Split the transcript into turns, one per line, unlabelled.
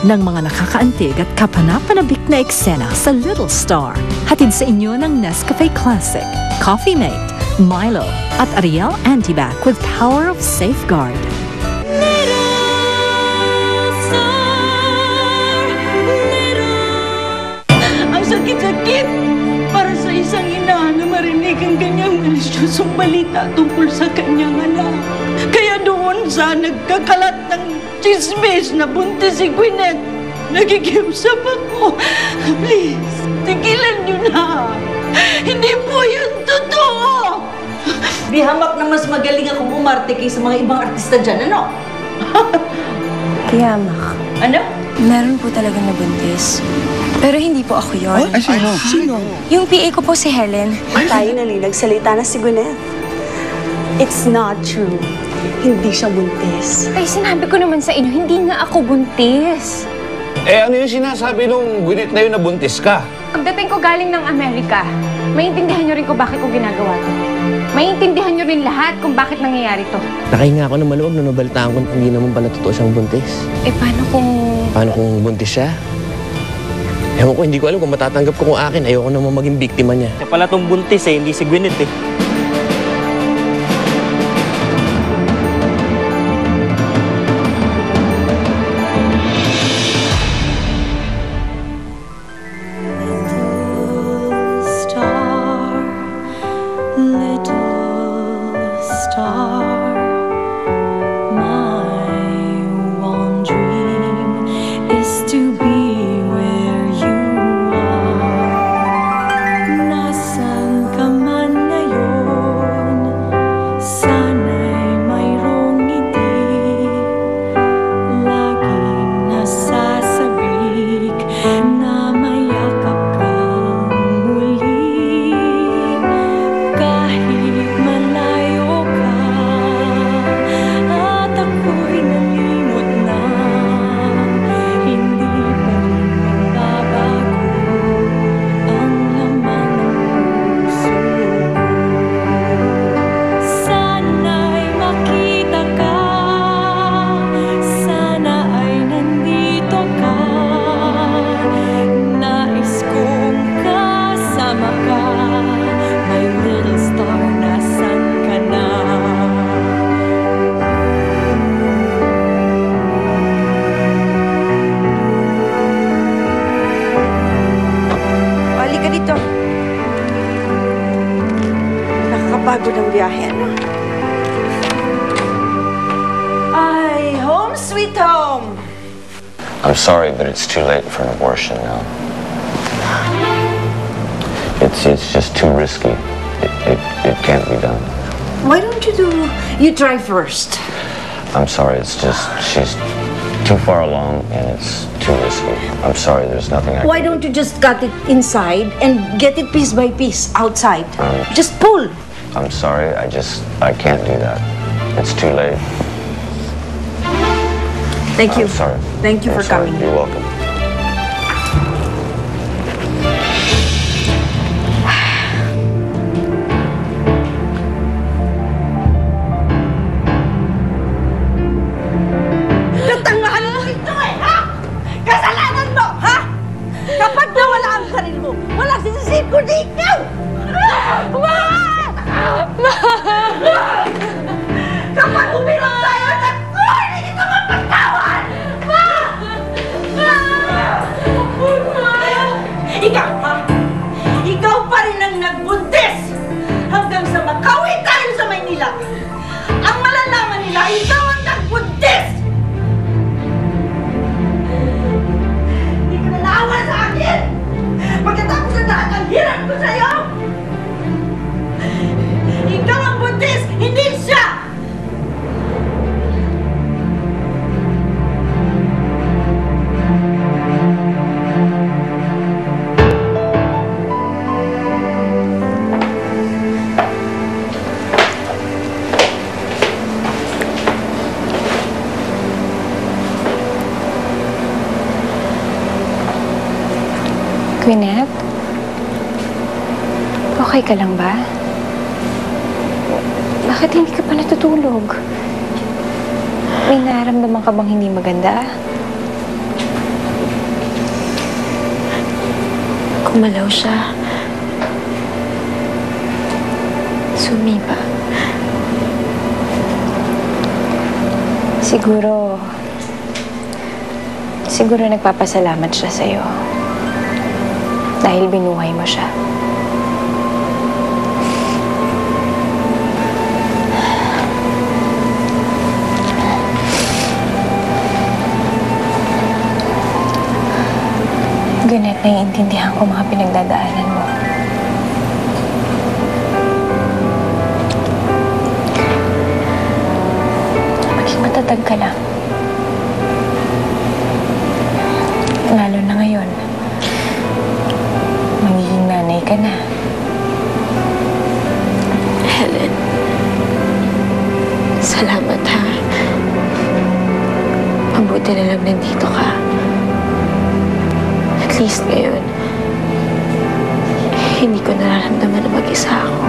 ng mga nakakaantig at kapanapanabik na eksena sa Little Star. Hatid sa inyo ng Nescafe Classic, Coffee Mate, Milo, at Ariel Antibac with Power of Safeguard.
Ang sakit-sakit para sa isang ina na marinig ang ganyang malisyosong balita tungkol sa kanyang anak. Kaya doon sa nagkakalat ng chismis na buntis si Gwyneth, nakikiusap ako. Please, tigilan niyo na. Hindi po yun totoo.
Di hamak na mas magaling akong umarte kaysa mga ibang artista dyan, ano?
Kaya, Mak,
Ano?
meron po talaga nabuntis. Pero hindi po ako yun.
Ay, sino?
Yung PA ko po si Helen.
Tayo nalinagsalita na si Gwyneth. It's not true. Hindi siya buntis.
Ay, sinabi ko naman sa inyo, hindi nga ako buntis.
Ano yung sinasabi nung Gwyneth na yun na buntis ka?
Pagdating ko galing ng Amerika, maintindihan nyo rin kung bakit ko ginagawa to. Maintindihan nyo rin lahat kung bakit nangyayari to.
Nakahinga ako ng maluwag na nabalitaan ko hindi naman pala totoo siyang buntis.
Paano kung...
Paano kung buntis siya? Ewan ko, hindi ko alam kung matatanggap ko kung akin. Ayoko naman maging biktima niya.
Siya pala tong buntis hindi si Gwyneth
Nakakapagod ang biyahe, ano? Ay, home sweet home!
I'm sorry, but it's too late for an abortion now. It's just too risky. It can't be done.
Why don't you try first?
I'm sorry, it's just, she's too far along and it's too risky. I'm sorry, there's nothing I can do.
Why don't you just cut it inside and get it piece by piece outside? Just pull.
I'm sorry, I can't do that. It's too late.
Thank you.
I'm sorry.
Thank you
I'm
for
sorry.
coming.
You're welcome.
Katangahan mo ito ha? Kasalanan mo, ha? Kapag nawala ang sarili mo, walang sisisip kundi ikaw! Ma! Kapag uminom tayo, naku! Hindi kita mapatawad! Ma! Ikaw, ha? Ikaw pa rin ang nagbuntis! Hanggang sa makauwi tayo sa Maynila! Ang malalaman nila, ikaw ang nagbuntis! Hindi ka na naawa sa akin! Pagkatapos ng lahat ang hirap ko sa'yo! Ikaw ang buntis, hindi siya!
Gwyneth? Okay ka lang ba? Bakit hindi ka pa natutulog? May nararamdaman ka bang hindi maganda?
Gumalaw siya. Sumipa. Siguro nagpapasalamat siya sa'yo. Dahil binuhay mo siya. Ganit, naiintindihan ko mga pinagdadaanan mo. Maging matatag ka lang. Lalo na ngayon. Magiging nanay ka na.
Helen, salamat ha. Mabuti na lang nandito ka. At least ngayon, hindi ko nararamdaman na mag-isa ako.